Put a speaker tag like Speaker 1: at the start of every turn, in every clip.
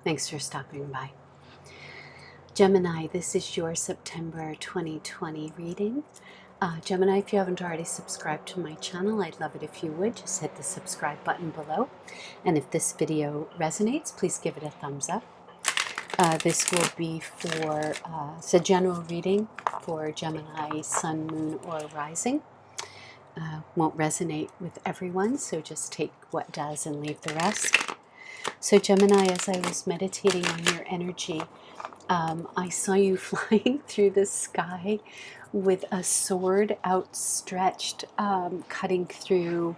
Speaker 1: Thanks for stopping by. Gemini, this is your September 2020 reading. Gemini, if you haven't already subscribed to my channel, I'd love it if you would. Just hit the subscribe button below. And if this video resonates, please give it a thumbs up. This will be for, it's a general reading for Gemini, Sun, Moon, or Rising. Won't resonate with everyone, so just take what does and leave the rest. So Gemini, as I was meditating on your energy, I saw you flying through the sky with a sword outstretched, cutting through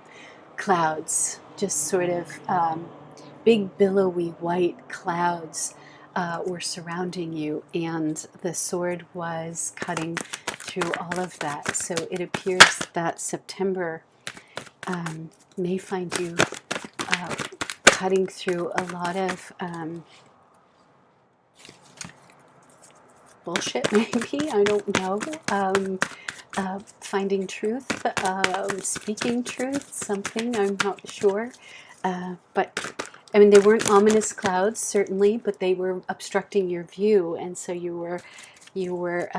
Speaker 1: clouds, just sort of big billowy white clouds were surrounding you, and the sword was cutting through all of that. So it appears that September may find you cutting through a lot of bullshit, maybe, I don't know. Finding truth, speaking truth, something, I'm not sure. But I mean, they weren't ominous clouds, certainly, but they were obstructing your view, and so you were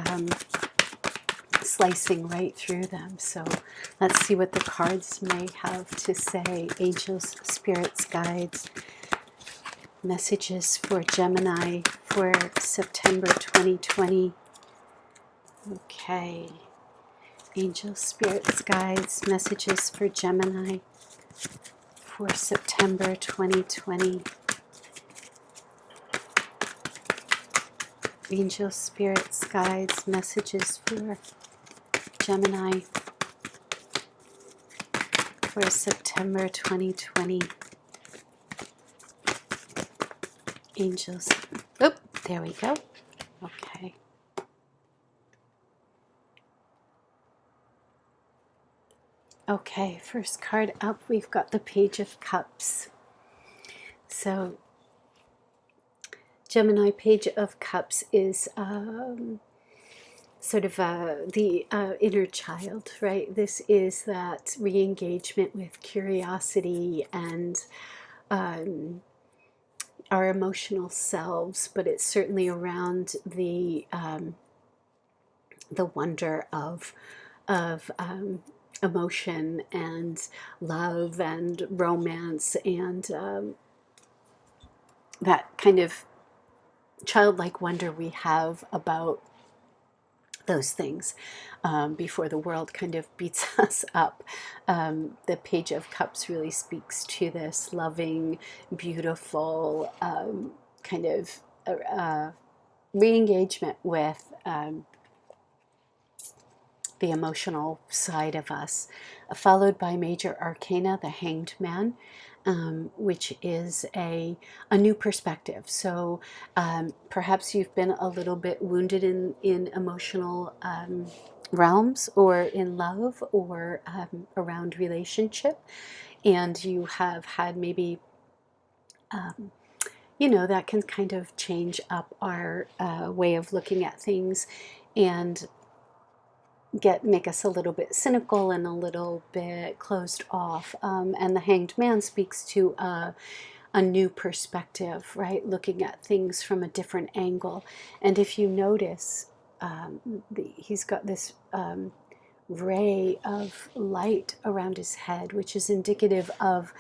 Speaker 1: slicing right through them. So let's see what the cards may have to say. Angels, spirits, guides, messages for Gemini for September 2020. Okay. Angels, spirits, guides, messages for Gemini for September 2020. Angels, spirits, guides, messages for Gemini for September 2020. Angels. Oh, there we go. Okay. Okay, first card up, we've got the Page of Cups. So, Gemini, Page of Cups is sort of the inner child, right? This is that re-engagement with curiosity and our emotional selves, but it's certainly around the wonder of emotion and love and romance and that kind of childlike wonder we have about those things before the world kind of beats us up. The Page of Cups really speaks to this loving, beautiful kind of re-engagement with the emotional side of us, followed by Major Arcana, the Hanged Man, which is a new perspective. So perhaps you've been a little bit wounded in emotional realms, or in love, or around relationship, and you have had maybe that can kind of change up our way of looking at things and make us a little bit cynical and a little bit closed off. And the Hanged Man speaks to a new perspective, right? Looking at things from a different angle. And if you notice, he's got this ray of light around his head, which is indicative of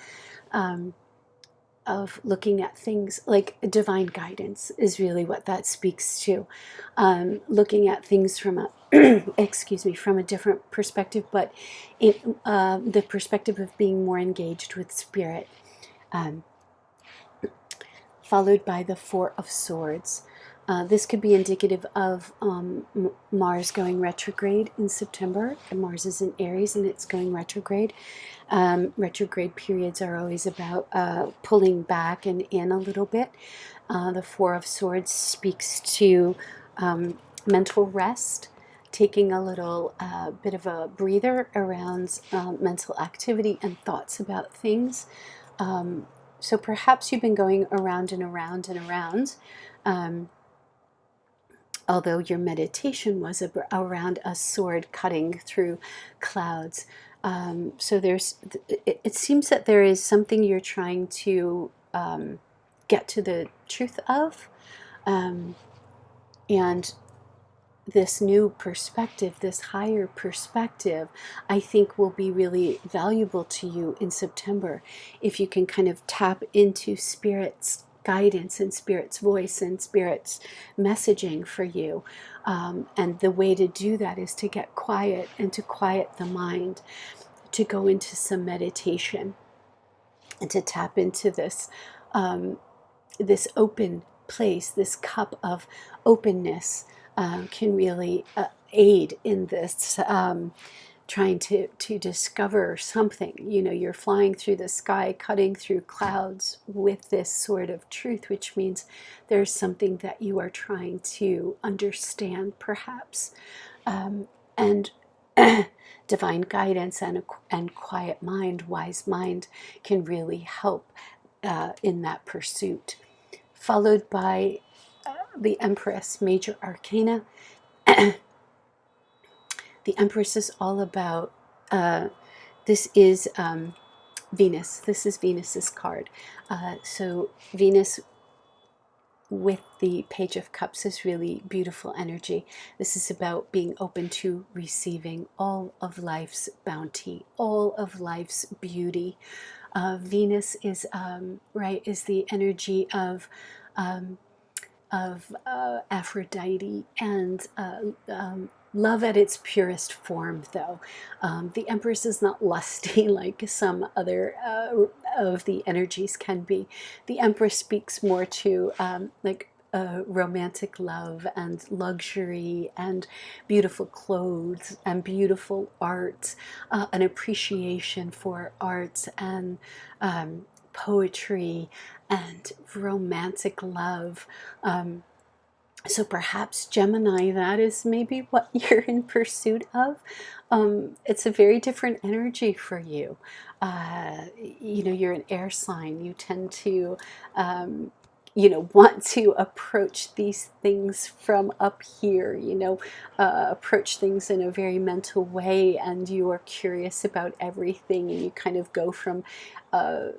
Speaker 1: looking at things like divine guidance is really what that speaks to. Looking at things from a excuse me, from a different perspective, but the perspective of being more engaged with spirit. Followed by the Four of Swords. This could be indicative of Mars going retrograde in September. Mars is in Aries and it's going retrograde. Retrograde periods are always about pulling back and in a little bit. The Four of Swords speaks to mental rest, taking a little bit of a breather around mental activity and thoughts about things. So perhaps you've been going around and around and around, although your meditation was around a sword cutting through clouds. So it seems that there is something you're trying to get to the truth of. And this new perspective, this higher perspective, I think will be really valuable to you in September if you can kind of tap into Spirit's guidance and Spirit's voice and Spirit's messaging for you. And the way to do that is to get quiet and to quiet the mind, to go into some meditation and to tap into this this open place, this cup of openness can really aid in this trying to discover something. You know, you're flying through the sky, cutting through clouds with this sort of truth, which means there's something that you are trying to understand, perhaps. And divine guidance and quiet mind, wise mind, can really help in that pursuit. Followed by the Empress, major arcana. The Empress is all about, this is Venus. This is Venus's card. So Venus with the Page of Cups is really beautiful energy. This is about being open to receiving all of life's bounty, all of life's beauty. Venus is is the energy of Aphrodite and love at its purest form, though. The Empress is not lusty like some other of the energies can be. The Empress speaks more to romantic love and luxury and beautiful clothes and beautiful art, an appreciation for art and poetry and romantic love. So perhaps Gemini, that is maybe what you're in pursuit of. It's a very different energy for you. You're an air sign. You tend to, want to approach these things from up here, approach ththings in a very mental way, and you are curious about everything, and you kind of go from,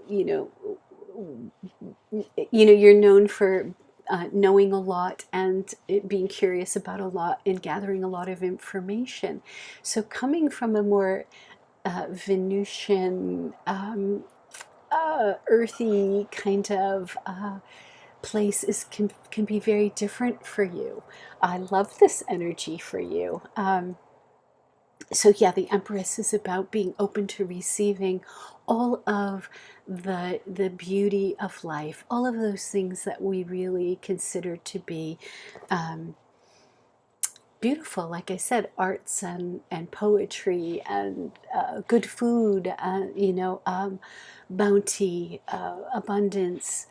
Speaker 1: you're known for knowing a lot and being curious about a lot and gathering a lot of information. So coming from a more Venusian, earthy kind of place can be very different for you. I love this energy for you. So yeah, the Empress is about being open to receiving all of the beauty of life, all of those things that we really consider to be beautiful. Like I said, arts and poetry and good food, bounty, abundance.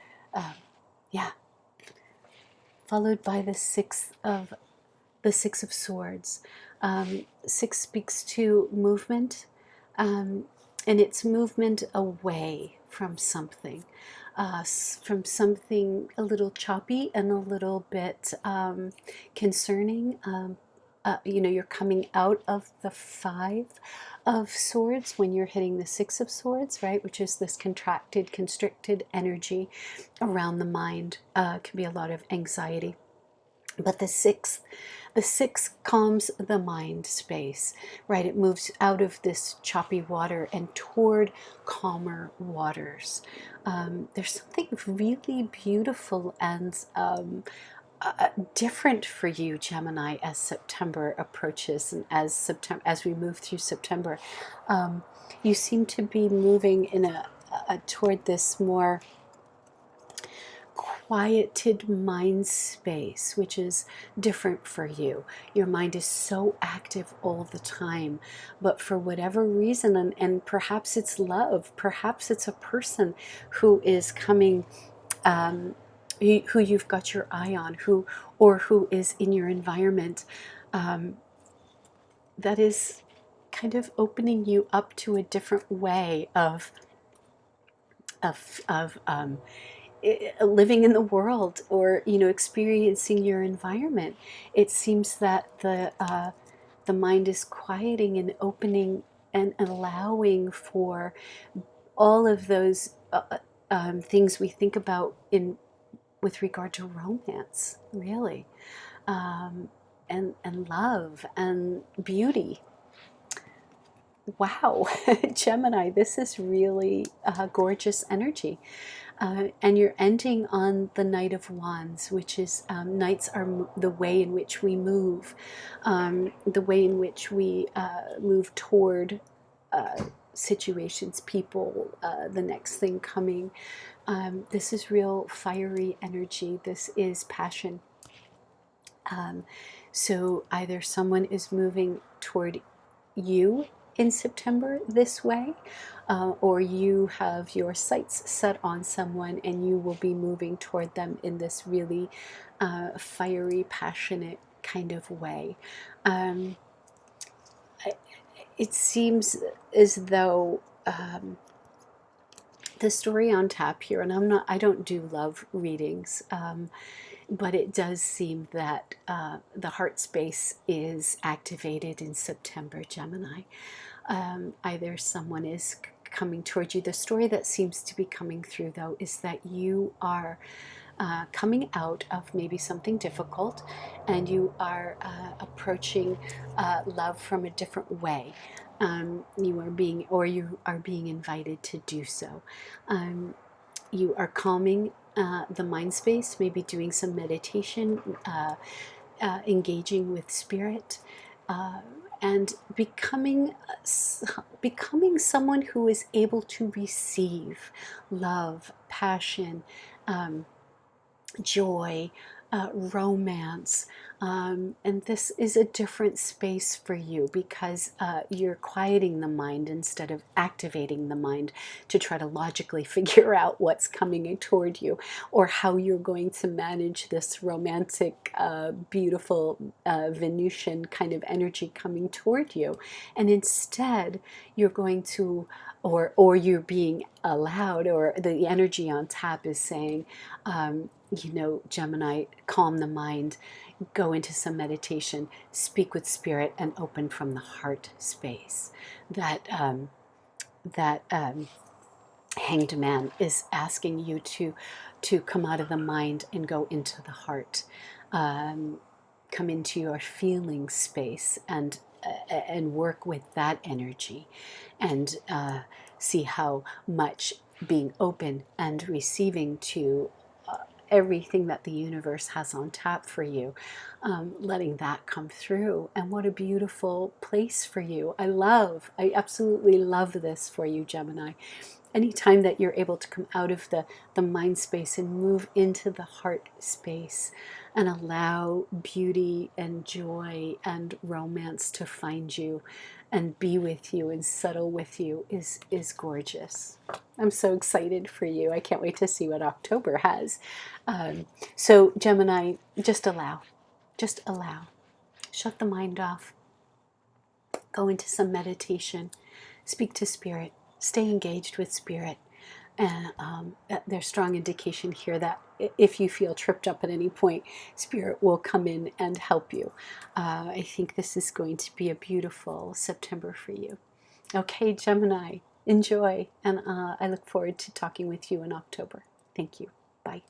Speaker 1: Yeah. Followed by the Six of Swords. Six speaks to movement, and it's movement away from something a little choppy and a little bit concerning. You're coming out of the Five of Swords when you're hitting the Six of Swords, right? Which is this contracted, constricted energy around the mind. Can be a lot of anxiety. But the six calms the mind space, right? It moves out of this choppy water and toward calmer waters. There's something really beautiful and different for you, Gemini, as September approaches and as we move through September. You seem to be moving in toward this more quieted mind space, which is different for you. Your mind is so active all the time, but for whatever reason, and perhaps it's love, perhaps it's a person who is coming, who you've got your eye on, who is in your environment, that is kind of opening you up to a different way of living in the world, or experiencing your environment. It seems that the mind is quieting and opening and allowing for all of those things we think about in with regard to romance, really, and love and beauty. Wow, Gemini, this is really gorgeous energy. And you're ending on the Knight of Wands, which is knights are the way in which we move, the way in which we move toward situations, people, the next thing coming. This is real fiery energy. This is passion. So either someone is moving toward you in September this way, or you have your sights set on someone and you will be moving toward them in this really fiery, passionate kind of way. It seems as though the story on tap here, and I don't do love readings, but it does seem that the heart space is activated in September, Gemini. Either someone is coming towards you. The story that seems to be coming through, though, is that you are coming out of maybe something difficult, and you are approaching love from a different way. You are being invited to do so. You are calming the mind space, maybe doing some meditation, engaging with spirit, and becoming someone who is able to receive love, passion, joy, romance. And this is a different space for you because you're quieting the mind instead of activating the mind to try to logically figure out what's coming toward you or how you're going to manage this romantic, beautiful Venusian kind of energy coming toward you. And instead, you're going to, or you're being allowed, or the energy on tap is saying, Gemini, calm the mind, go into some meditation, speak with spirit, and open from the heart space. That Hanged Man is asking you to come out of the mind and go into the heart, come into your feeling space and work with that energy, and see how much being open and receiving to everything that the universe has on tap for you, letting that come through. And what a beautiful place for you. I absolutely love this for you, Gemini. Anytime that you're able to come out of the mind space and move into the heart space and allow beauty and joy and romance to find you and be with you and settle with you is gorgeous. I'm so excited for you. I can't wait to see what October has. So Gemini, just allow. Shut the mind off. Go into some meditation. Speak to spirit. Stay engaged with spirit. And there's strong indication here that if you feel tripped up at any point, spirit will come in and help you. I think this is going to be a beautiful September for you. Okay, Gemini, enjoy. And I look forward to talking with you in October. Thank you. Bye.